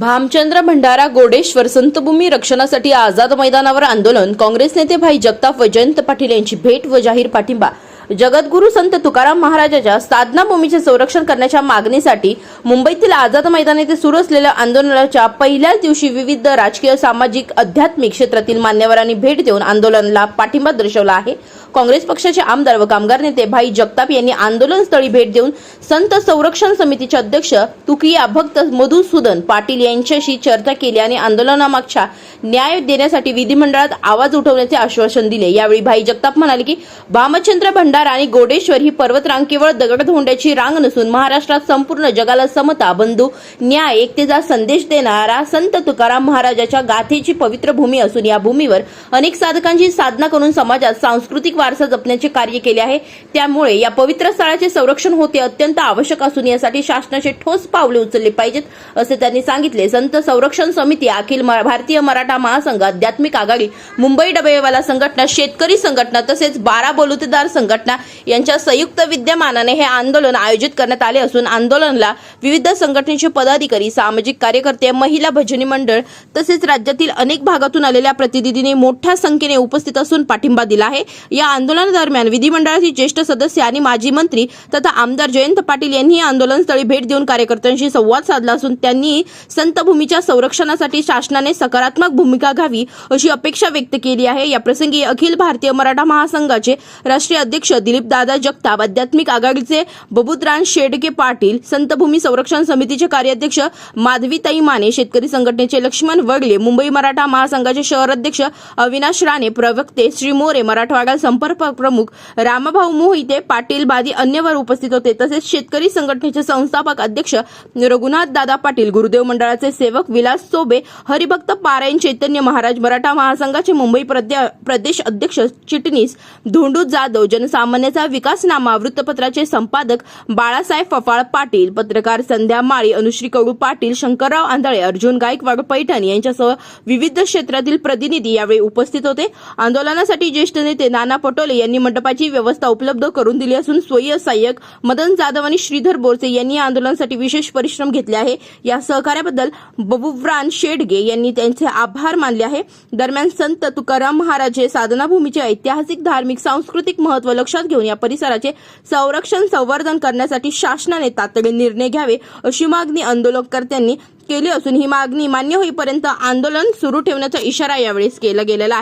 भामचंद्र भंडारा गोडेश्वर संतभूमी रक्षणासाठी आझाद मैदानावर आंदोलन। काँग्रेस नेते भाई जगताप व जयंत पाटील यांची भेट व जाहीर पाठिंबा। जगद्गुरू संत तुकाराम महाराजांच्या साधना भूमीचे संरक्षण करण्याच्या मागणीसाठी मुंबईतील आझाद मैदान येथे सुरू असलेल्या आंदोलनाच्या पहिल्याच दिवशी विविध राजकीय, सामाजिक, आध्यात्मिक क्षेत्रातील मान्यवरांनी भेट देऊन आंदोलनाला पाठिंबा दर्शवला आहे। काँग्रेस पक्षाचे आमदार व कामगार नेते भाई जगताप यांनी आंदोलनस्थळी भेट देऊन संत संरक्षण समितीचे अध्यक्ष तुकिया भक्त मधुसूदन पाटील यांच्याशी चर्चा केली आणि आंदोलनामागच्या न्याय देण्यासाठी विधिमंडळात आवाज उठवण्याचे आश्वासन दिले। यावेळी भाई जगताप म्हणाले की भामचंद्र भंडारा आणि गोडेश्वर ही पर्वतरांग केवळ दगडधोंड्याची रांग नसून महाराष्ट्रात संपूर्ण जगाला समता, बंधू, न्याय, एकतेचा संदेश देणारा संत तुकाराम महाराजांच्या गाथेची पवित्र भूमी असून या भूमीवर अनेक साधकांची साधना करून समाजात सांस्कृतिक वारसा जपण्याचे कार्य केले आहे। त्यामुळे या पवित्र स्थळाचे संरक्षण होते अत्यंत आवश्यक असून यासाठी शासनाचे ठोस पावले उचलले पाहिजेत असे त्यांनी सांगितले। संत संरक्षण समिती, अखिल भारतीय मराठा महासंघ, आध्यात्मिक आघाडी, मुंबई डबेवाला संघटना, शेतकरी संघटना तसेच 12 बलुतेदार संघटना यांच्या संयुक्त विद्यमानाने हे आंदोलन आयोजित करण्यात आले असून आंदोलनाला विविध संघटनेचे पदाधिकारी, सामाजिक कार्यकर्ते, महिला भजनी मंडळ तसेच राज्यातील अनेक भागातून आलेल्या प्रतिनिधींनी मोठ्या संख्येने उपस्थित असून पाठिंबा दिला आहे। या आंदोलनादरम्यान विधिमंडळातील ज्येष्ठ सदस्य आणि माजी मंत्री तथा आमदार जयंत पाटील यांनी आंदोलनस्थळी भेट देऊन कार्यकर्त्यांशी संवाद साधला असून त्यांनी संतभूमीच्या संरक्षणासाठी शासनाने सकारात्मक भूमिका घ्यावी अशी अपेक्षा व्यक्त केली आहे। या प्रसंगी अखिल भारतीय मराठा महासंघाचे राष्ट्रीय अध्यक्ष दिलीप दादा जगताप, आध्यात्मिक आघाडीचे बबुतराव शेडके पाटील, संतभूमी संरक्षण समितीचे कार्याध्यक्ष माधवीताई माने, शेतकरी संघटनेचे लक्ष्मण वगले, मुंबई मराठा महासंघाचे शहर अध्यक्ष अविनाश राणे, प्रवक्ते श्री मोरे, मराठवाडा संपर्क प्रमुख रामभाऊ मोहिते पाटील बादी अन्यवर उपस्थित होते। तसेच शेतकरी संघटनेचे संस्थापक अध्यक्ष रघुनाथ दादा पाटील, गुरुदेव मंडळाचे सेवक विलास सोबे, हरिभक्त पारायण चैतन्य महाराज, मराठा महासंघाचे मुंबई प्रदेश अध्यक्ष चिटणीस धोंडू जाधव, जनसामान्याचा विकासनामा वृत्तपत्राचे संपादक बाळासाहेब फफाळ पाटील, पत्रकार संध्या माळी, अनुश्री कडू पाटील, शंकरराव आंधळे, अर्जुन गायकवाड पैठण यांच्यासह विविध क्षेत्रातील प्रतिनिधी यावेळी उपस्थित होते। आंदोलनासाठी ज्येष्ठ नेते नाना पटोले यांनी मंडपाची व्यवस्था उपलब्ध करून दिली असून स्वयं सहाय्यक मदन जाधव आणि श्रीधर बोरसे यांनी आंदोलनासाठी विशेष परिश्रम घेतले आहे। या सहकार्याबद्दल बबुतराव शेडगे यांनी त्यांचे आभार मानले आहे। दरम्यान संत तुकाराम महाराज साधना भूमीचे ऐतिहासिक, धार्मिक, सांस्कृतिक महत्त्व लक्षात घेऊन या परिसराचे संरक्षण, संवर्धन करण्यासाठी शासनाने तातडीने निर्णय घ्यावे अशी मागणी आंदोलनकर्त्यांनी केली असून ही मागणी मान्य होईपर्यंत आंदोलन सुरू ठेवण्याचा इशारा यावेळी केला गेलेला आहे।